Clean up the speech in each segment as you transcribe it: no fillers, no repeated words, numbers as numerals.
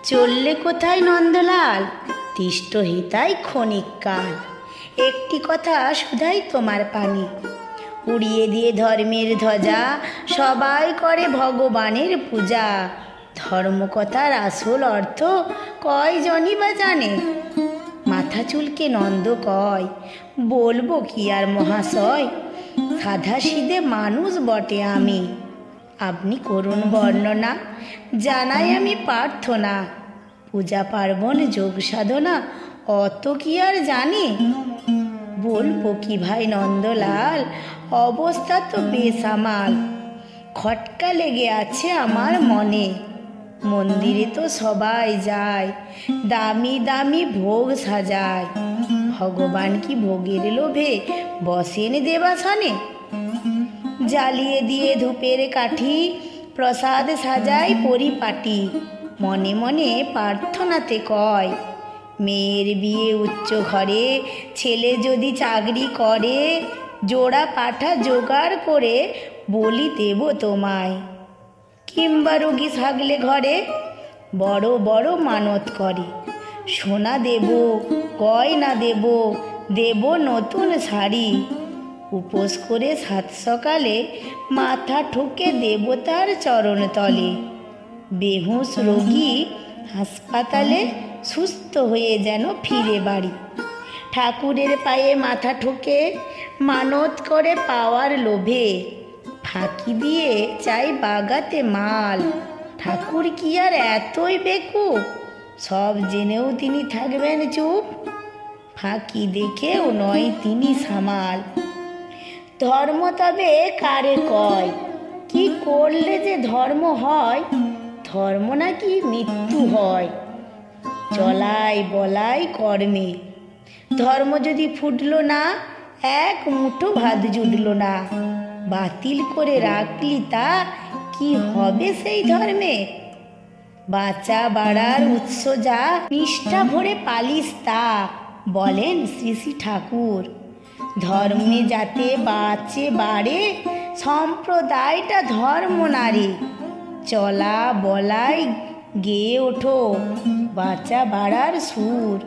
চললে কোথায় নন্দলাল, তিষ্ট হিতাই ক্ষণিক কাল। একটি কথা শুধাই তোমার পানে, উড়িয়ে দিয়ে ধর্মের ধ্বজা, সবাই করে ভগবানের পূজা। ধর্মকথার আসল অর্থ কয়জনই বা জানে? মাথা চুলকে নন্দ কয়, বলবো কি আর মহাশয়, সাধাসিধে মানুষ বটে আমি। আপনি করুন বর্ণনা, জানাই আমি প্রার্থনা। পূজা পার্বণ যোগ সাধনা অত কি আর জানি? বলবো কি ভাই নন্দলাল, অবস্থা তো বেসামাল। খটকা লেগে আছে আমার মনে, মন্দিরে তো সবাই যায়, দামি দামি ভোগ সাজায়। ভগবান কি ভোগের লোভে বসেন দেবাসনে? জ্বালিয়ে দিয়ে ধূপের কাঠি, প্রসাদ সাজাই পরিপাটি। মনে মনে প্রার্থনাতে কয়, মেয়ের বিয়ে উচ্চ ঘরে, ছেলে যদি চাকরি করে, জোড়া পাঠা জোগাড় করে বলি দেব তোমায়। কিংবা রোগী থাকলে ঘরে, বড় বড় মানত করে, সোনা দেব, গয়না দেব, দেব নতুন শাড়ি। উপোস করে সাত সকালে মাথা ঠুকে দেবতার চরণ তলে। বেহুঁশ রোগী হাসপাতালে, সুস্থ হয়ে যেন ফিরে বাড়ি। ঠাকুরের পায়ে মাথা ঠুকে মানত করে পাওয়ার লোভে, ফাঁকি দিয়ে চাই বাগাতে মাল। ঠাকুর কি আর এতই বেকুব, সব জেনেও তিনি থাকবেন চুপ? ফাঁকি দেখেও নয় তিনি সামাল। ধর্ম তবে কারে কয়, কি করলে যে ধর্ম হয়? ধর্ম নাকি মৃত্যু হয় চলাই বলাই কর্মে। ধর্ম যদি ফুটলো না, এক মুঠো ভাত জুটলো না। বাতিল করে রাখলি তা কি হবে সেই ধর্মে? বাঁচা বাড়ার উৎস যা, নিষ্ঠা ভরে পালিস তা, বলেন শ্রী শ্রী ঠাকুর। ধর্মে যাতে বাঁচে বাড়ে, সম্প্রদায়টা ধর্ম নারী। চলা বলাই গেয়ে ওঠো বাঁচা বাড়ার সুর।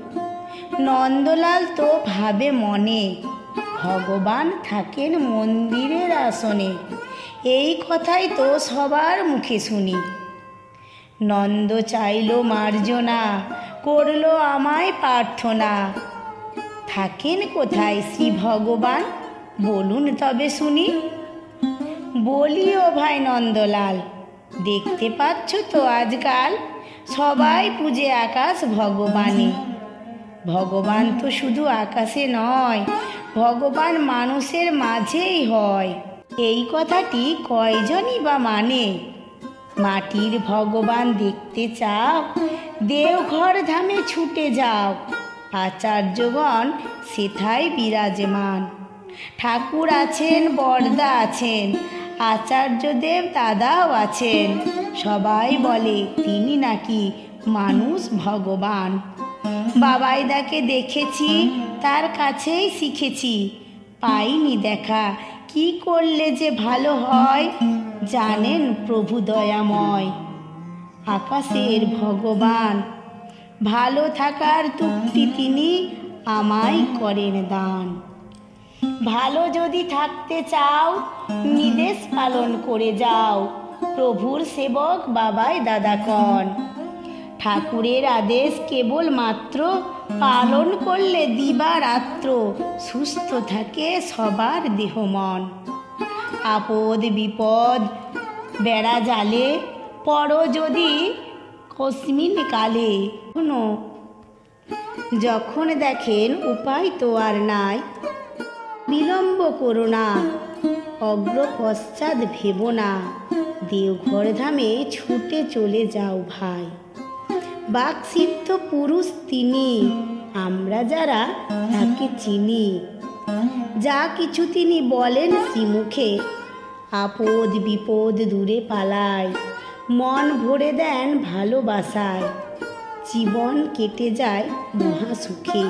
নন্দলাল তো ভাবে মনে, ভগবান থাকেন মন্দিরের আসনে। এই কথাই তো সবার মুখে শুনি। নন্দ চাইল মার্জনা, করলো আমায় প্রার্থনা। থাকেন কোথায় শ্রী ভগবান, বলুন তবে শুনি। বলি ও ভাই নন্দলাল, দেখতে পাচ্ছ তো আজকাল সবাই পূজে আকাশ ভগবানে। ভগবান তো শুধু আকাশে নয়, ভগবান মানুষের মাঝেই হয়। এই কথাটি কয়জনই বা মানে? মাটির ভগবান দেখতে চাও, দেওঘর ধামে ছুটে যাও। আচার্যগণ সেথায় বিরাজমান। ঠাকুর আছেন, বরদা আছেন, আচার্যদেব দাদাও আছেন। সবাই বলে তিনি নাকি মানুষ ভগবান। বাবাইদাকে দেখেছি, তার কাছেই শিখেছি। পাইনি দেখা, কি করলে যে ভালো হয়, জানেন প্রভু দয়াময়। আকাশের ভগবান, ভালো থাকার তুক্তি তিনি আমায় করেন দান। ভালো যদি থাকতে চাও, নির্দেশ পালন করে যাও। প্রভুর সেবক বাবাই দাদাগণ। ঠাকুরের আদেশ কেবল মাত্র পালন করলে দিবারাত্র সুস্থ থাকে সবার দেহ মন। আপদ বিপদ বেড়া জালে পড়ো যদি কস্মিন কালে। যখন দেখেন উপায় তো আর নাই, বিলম্ব করো না, অগ্র পশ্চাৎ ভেবো না। দেওঘর ধামে ছুটে চলে যাও ভাই। বাকসিদ্ধ পুরুষ তিনি, আমরা যারা তাকে চিনি। যা কিছু তিনি বলেন শ্রীমুখে, আপদ বিপদ দূরে পালায়। মন ভরে দেন ভালোবাসায়, জীবন কেটে যায় মহাসুখে।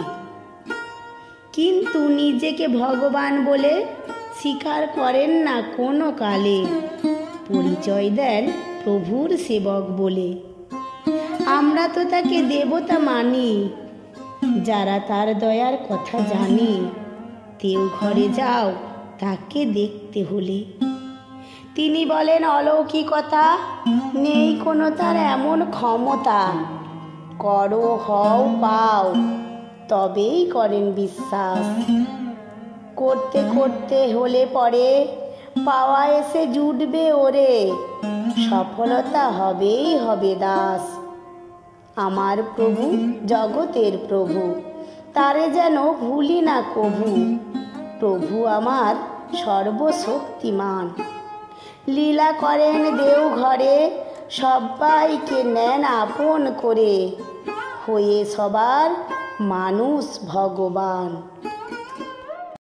কিন্তু নিজেকে ভগবান বলে স্বীকার করেন না কোনো কালে। পরিচয় দেন প্রভুর সেবক বলে। আমরা তো তাকে দেবতা মানি, যারা তার দয়ার কথা জানি। দেওঘরে যাও তাকে দেখতে হলে। তিনি বলেন অলৌকিকতা, নেই কোনো তার এমন ক্ষমতা। করো হও পাও, তবেই করেন বিশ্বাস। করতে করতে হলে পরে পাওয়া এসে জুটবে ওরে, সফলতা হবেই হবে দাস। আমার প্রভু জগতের প্রভু, তারে যেন ভুলি না কভু। প্রভু আমার সর্বশক্তিমান, লীলা করেন দেওঘরে, সবাইকে নেন আপন করে। হয়ে সবার মানুষ ভগবান।